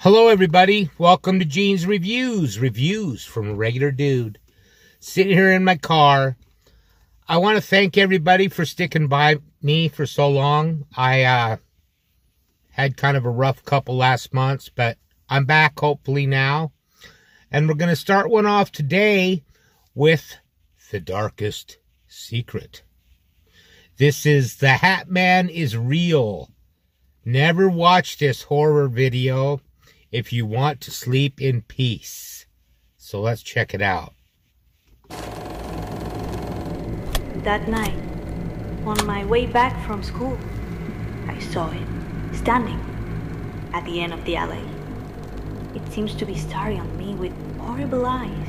Hello everybody, welcome to Gene's Reviews from a regular dude. Sitting here in my car. I want to thank everybody for sticking by me for so long. I had kind of a rough couple last months, but I'm back hopefully now. And we're going to start one off today with The Darkest Secret. This is The Hat Man is Real. Never watch this horror video if you want to sleep in peace. So let's check it out. That night, on my way back from school, I saw it, standing at the end of the alley. It seems to be staring at me with horrible eyes.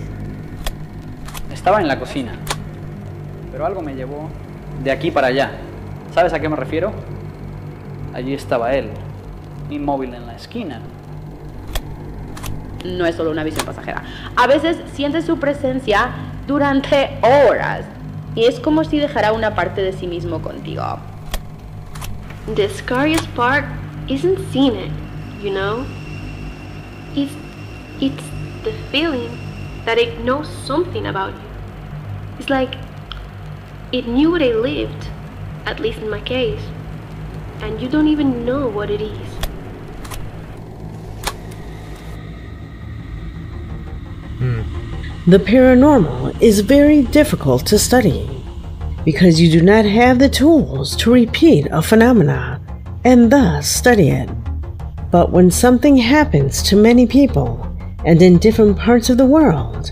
Estaba en la cocina, pero algo me llevó de aquí para allá. ¿Sabes a qué me refiero? Allí estaba él, inmóvil en la esquina. No es solo una visión pasajera. A veces sientes su presencia durante horas y es como si dejara una parte de sí mismo contigo. The scariest part isn't seeing it, you know? It's the feeling that it knows something about you. It's like it knew where I lived, at least in my case, and you don't even know what it is. The paranormal is very difficult to study because you do not have the tools to repeat a phenomena and thus study it. But when something happens to many people and in different parts of the world,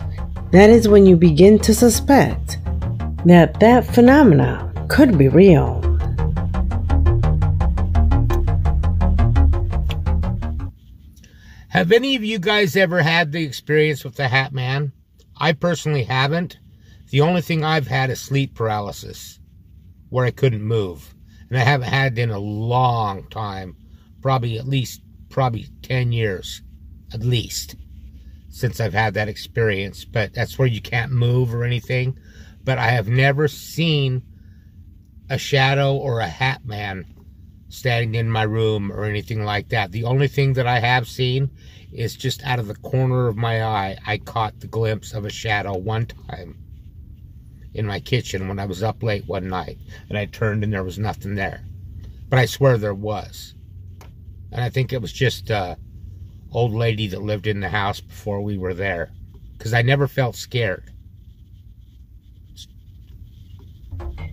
that is when you begin to suspect that that phenomena could be real. Have any of you guys ever had the experience with the Hat Man? I personally haven't. The only thing I've had is sleep paralysis, where I couldn't move. And I haven't had it in a long time. Probably 10 years, at least, since I've had that experience. But that's where you can't move or anything. But I have never seen a shadow or a Hat Man standing in my room or anything like that. The only thing that I have seen is just out of the corner of my eye. I caught the glimpse of a shadow one time in my kitchen when I was up late one night, and I turned and there was nothing there. But I swear there was. And I think it was just an old lady that lived in the house before we were there, because I never felt scared.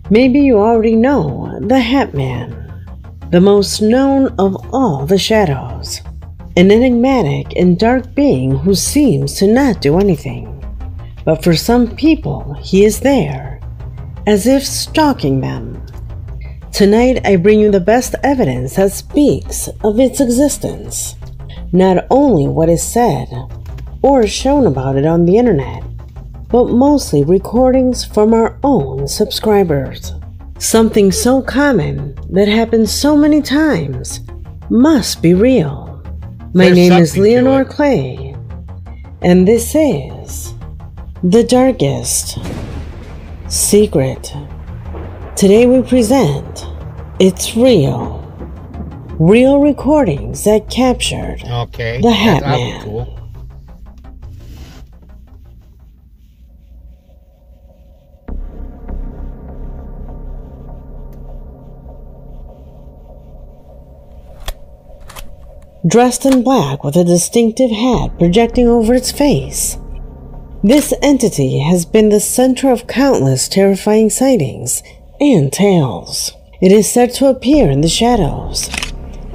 Maybe you already know the Hat Man, the most known of all the shadows. An enigmatic and dark being who seems to not do anything. But for some people, he is there, as if stalking them. Tonight, I bring you the best evidence that speaks of its existence. Not only what is said or shown about it on the internet, but mostly recordings from our own subscribers. Something so common that happens so many times must be real. My name is Leonore Clay, and this is The Darkest Secret. Today we present It's Real. Real recordings that captured the Hat Man. Cool. Dressed in black with a distinctive hat projecting over its face, this entity has been the center of countless terrifying sightings and tales. It is said to appear in the shadows,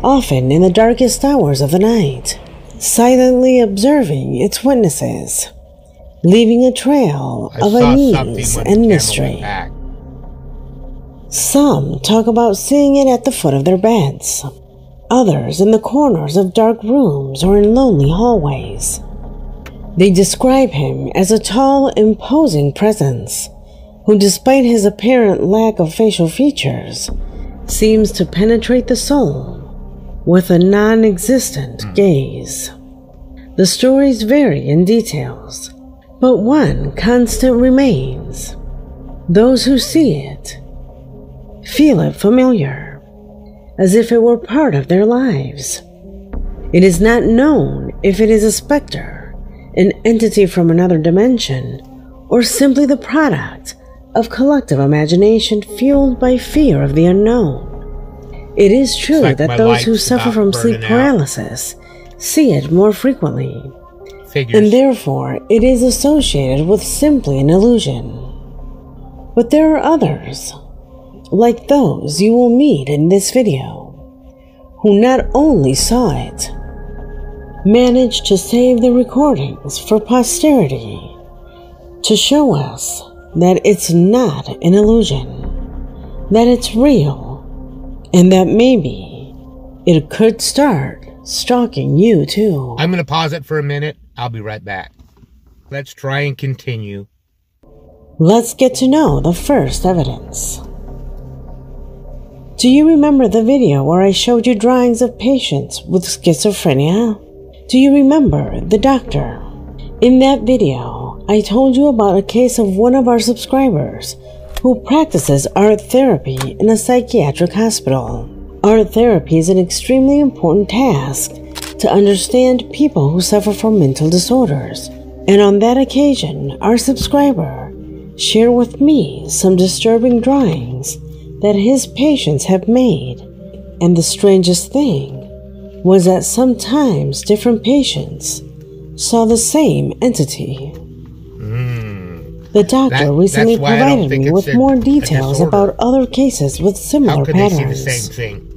often in the darkest hours of the night, silently observing its witnesses, leaving a trail of unease and mystery. Some talk about seeing it at the foot of their beds, others in the corners of dark rooms or in lonely hallways. They describe him as a tall, imposing presence who, despite his apparent lack of facial features, seems to penetrate the soul with a non-existent gaze. The stories vary in details, but one constant remains. Those who see it feel it familiar, as if it were part of their lives. It is not known if it is a specter, an entity from another dimension, or simply the product of collective imagination fueled by fear of the unknown. It is true that those who suffer from sleep paralysis see it more frequently, and therefore it is associated with simply an illusion. But there are others, like those you will meet in this video, who not only saw it, managed to save the recordings for posterity to show us that it's not an illusion, that it's real, and that maybe it could start stalking you too. I'm going to pause it for a minute. I'll be right back. Let's try and continue. Let's get to know the first evidence. Do you remember the video where I showed you drawings of patients with schizophrenia? Do you remember the doctor? In that video, I told you about a case of one of our subscribers who practices art therapy in a psychiatric hospital. Art therapy is an extremely important task to understand people who suffer from mental disorders. And on that occasion, our subscriber shared with me some disturbing drawings that his patients have made. And the strangest thing was that sometimes different patients saw the same entity. The doctor recently provided me with more details about other cases with similar patterns.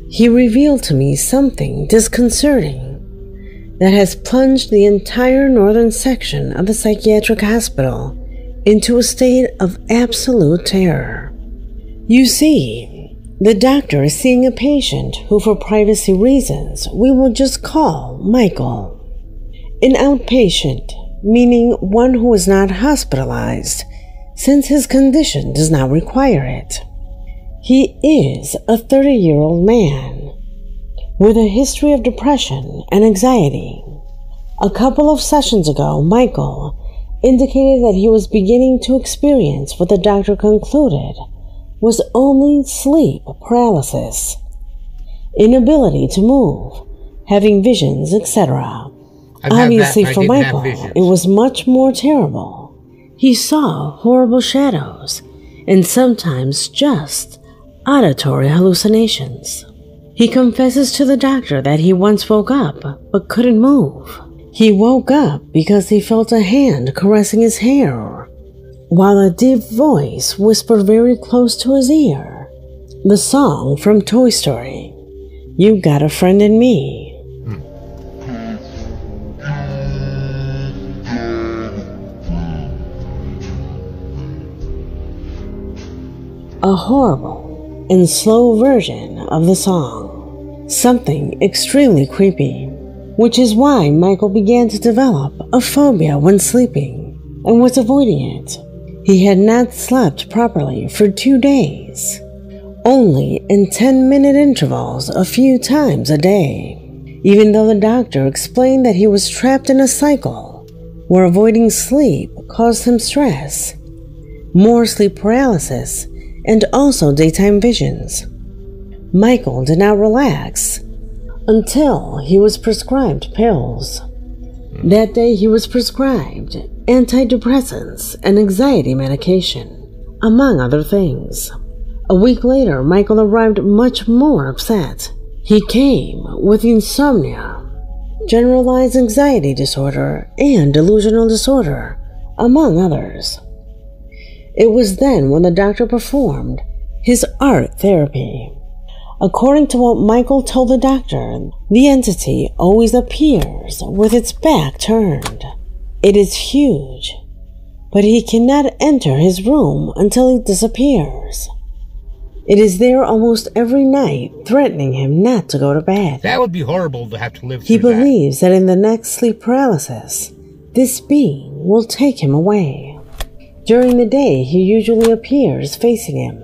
He revealed to me something disconcerting that has plunged the entire northern section of the psychiatric hospital into a state of absolute terror. You see, the doctor is seeing a patient who, for privacy reasons, we will just call Michael. An outpatient, meaning one who is not hospitalized, since his condition does not require it. He is a 30-year-old man with a history of depression and anxiety. A couple of sessions ago, Michael indicated that he was beginning to experience what the doctor concluded was only sleep paralysis, inability to move, having visions, etc. Obviously, for Michael, it was much more terrible. He saw horrible shadows and sometimes just auditory hallucinations. He confesses to the doctor that he once woke up but couldn't move. He woke up because he felt a hand caressing his hair, while a deep voice whispered very close to his ear the song from Toy Story, "You Got a Friend in Me." A horrible and slow version of the song, something extremely creepy, which is why Michael began to develop a phobia when sleeping and was avoiding it. He had not slept properly for 2 days, only in 10-minute intervals a few times a day, even though the doctor explained that he was trapped in a cycle where avoiding sleep caused him stress, more sleep paralysis, and also daytime visions. Michael did not relax until he was prescribed pills. That day he was prescribed antidepressants and anxiety medication, among other things. A week later, Michael arrived much more upset. He came with insomnia, generalized anxiety disorder, and delusional disorder, among others. It was then when the doctor performed his art therapy. According to what Michael told the doctor, the entity always appears with its back turned. It is huge, but he cannot enter his room until it disappears. It is there almost every night, threatening him not to go to bed. That would be horrible to have to live through. He believes that in the next sleep paralysis, this being will take him away. During the day, he usually appears facing him.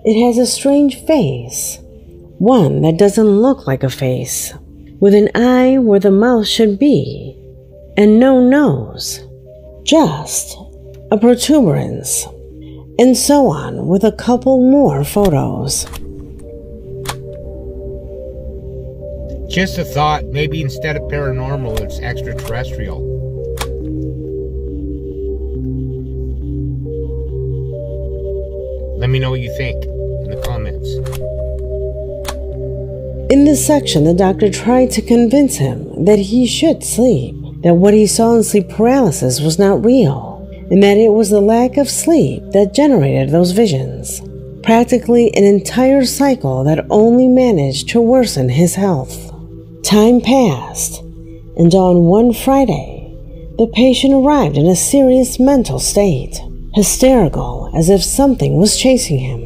It has a strange face, one that doesn't look like a face, with an eye where the mouth should be, and no nose, just a protuberance, and so on with a couple more photos. Just a thought, maybe instead of paranormal, it's extraterrestrial. Let me know what you think in the comments. In this section, the doctor tried to convince him that he should sleep, that what he saw in sleep paralysis was not real, and that it was the lack of sleep that generated those visions. Practically an entire cycle that only managed to worsen his health. Time passed, and on one Friday, the patient arrived in a serious mental state, hysterical as if something was chasing him.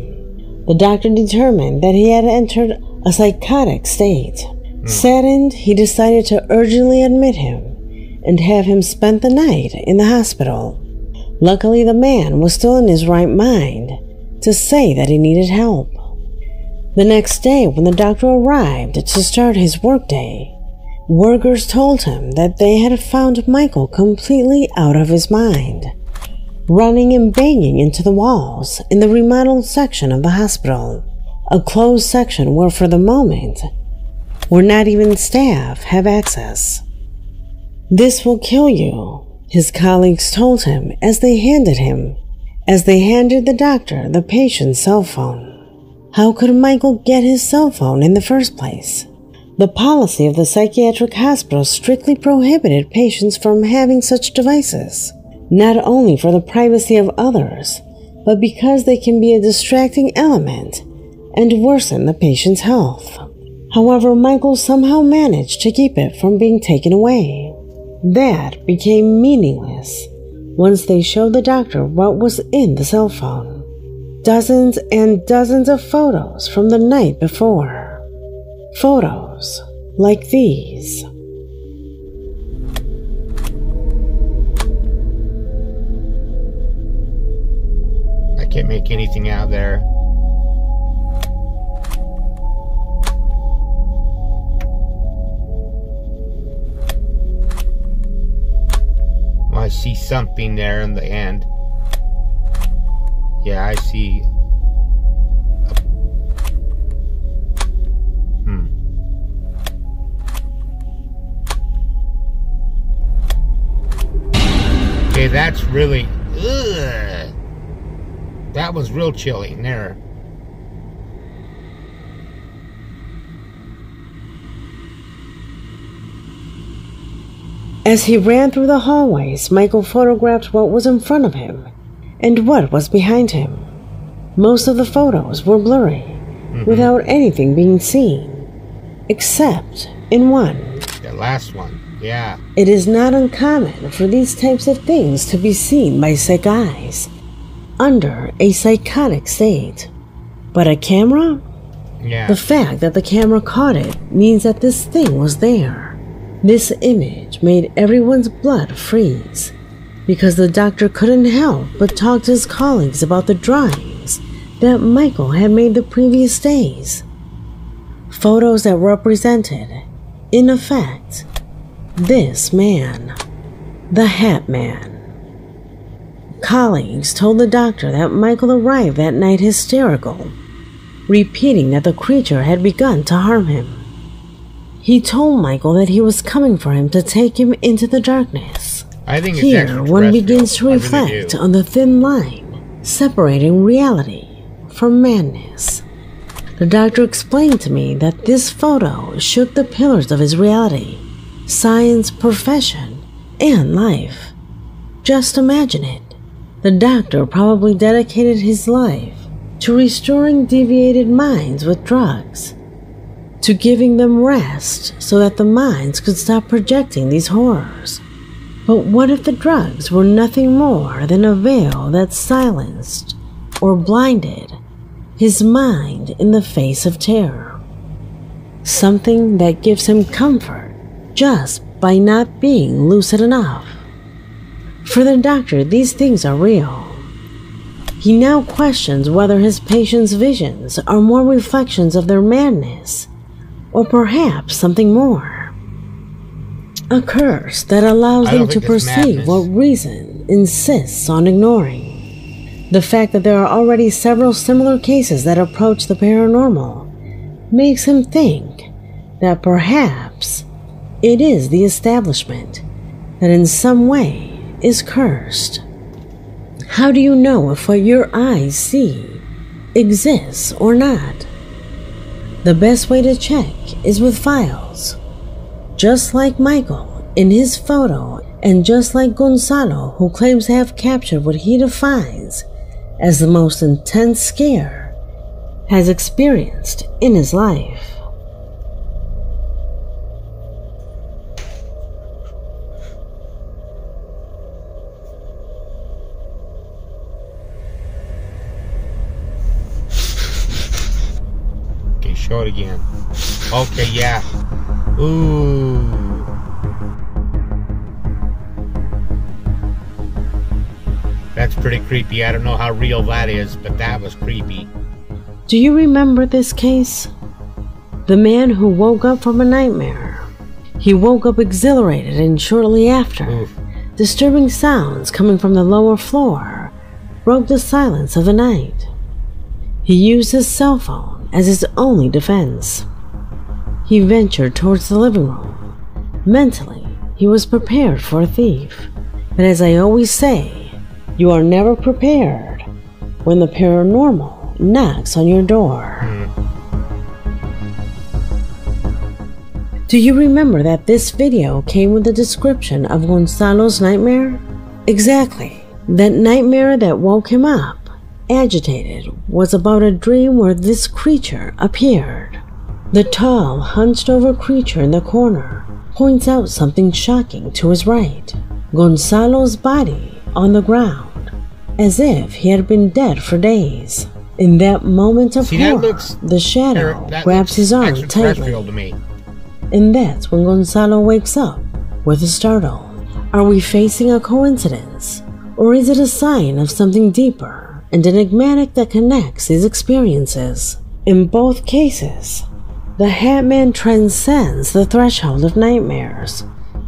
The doctor determined that he had entered a psychotic state. Saddened, he decided to urgently admit him and have him spend the night in the hospital. Luckily, the man was still in his right mind to say that he needed help. The next day, when the doctor arrived to start his workday, workers told him that they had found Michael completely out of his mind, running and banging into the walls in the remodeled section of the hospital, a closed section where for the moment, where not even staff have access. "This will kill you," his colleagues told him as they handed the doctor the patient's cell phone. How could Michael get his cell phone in the first place? The policy of the psychiatric hospital strictly prohibited patients from having such devices, not only for the privacy of others, but because they can be a distracting element and worsen the patient's health. However, Michael somehow managed to keep it from being taken away. That became meaningless once they showed the doctor what was in the cell phone. Dozens and dozens of photos from the night before. Photos like these. I can't make anything out there. Well, I see something there in the end. Yeah, I see. Okay, that's really. Ugh. That was real chilling there. As he ran through the hallways, Michael photographed what was in front of him and what was behind him. Most of the photos were blurry, without anything being seen, except in one. The last one, yeah. It is not uncommon for these types of things to be seen by sick eyes under a psychotic state. But a camera? Yeah. The fact that the camera caught it means that this thing was there. This image made everyone's blood freeze, because the doctor couldn't help but talk to his colleagues about the drawings that Michael had made the previous days. Photos that represented, in effect, this man, the Hat Man. Colleagues told the doctor that Michael arrived that night hysterical, repeating that the creature had begun to harm him. He told Michael that he was coming for him to take him into the darkness. I think it's Here, one begins to reflect on the thin line separating reality from madness. The doctor explained to me that this photo shook the pillars of his reality, science, profession, and life. Just imagine it. The doctor probably dedicated his life to restoring deviated minds with drugs, to giving them rest so that the minds could stop projecting these horrors. But what if the drugs were nothing more than a veil that silenced or blinded his mind in the face of terror? Something that gives him comfort just by not being lucid enough. For the doctor, these things are real. He now questions whether his patients' visions are more reflections of their madness, or perhaps something more. A curse that allows them to perceive what reason insists on ignoring. The fact that there are already several similar cases that approach the paranormal makes him think that perhaps it is the establishment that in some way is cursed. How do you know if what your eyes see exists or not? The best way to check is with files. Just like Michael in his photo, and just like Gonzalo, who claims to have captured what he defines as the most intense scare has experienced in his life. Okay, show it again. Okay, yeah. Ooh. That's pretty creepy. I don't know how real that is, but that was creepy. Do you remember this case? The man who woke up from a nightmare. He woke up exhilarated, and shortly after, disturbing sounds coming from the lower floor broke the silence of the night. He used his cell phone as his only defense. He ventured towards the living room. Mentally, he was prepared for a thief. But as I always say, you are never prepared when the paranormal knocks on your door. Do you remember that this video came with a description of Gonzalo's nightmare? Exactly. That nightmare that woke him up, agitated, was about a dream where this creature appeared. The tall, hunched-over creature in the corner points out something shocking to his right. Gonzalo's body on the ground, as if he had been dead for days. In that moment of horror, the shadow grabs his arm tightly. To me. And that's when Gonzalo wakes up with a startle. Are we facing a coincidence? Or is it a sign of something deeper and enigmatic that connects these experiences? In both cases, the Hat Man transcends the threshold of nightmares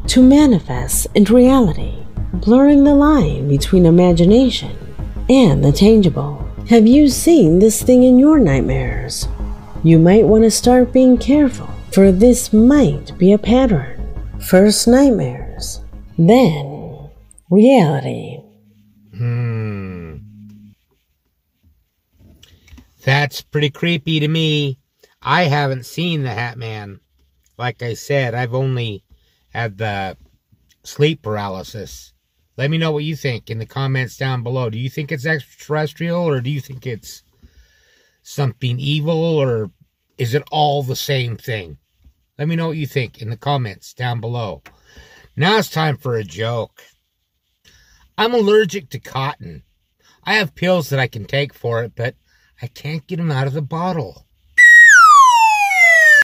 to manifest into reality, blurring the line between imagination and the tangible. Have you seen this thing in your nightmares? You might want to start being careful, for this might be a pattern. First nightmares, then reality. That's pretty creepy to me. I haven't seen the Hat Man. Like I said, I've only had the sleep paralysis. Let me know what you think in the comments down below. Do you think it's extraterrestrial, or do you think it's something evil, or is it all the same thing? Let me know what you think in the comments down below. Now it's time for a joke. I'm allergic to cotton. I have pills that I can take for it, but I can't get them out of the bottle.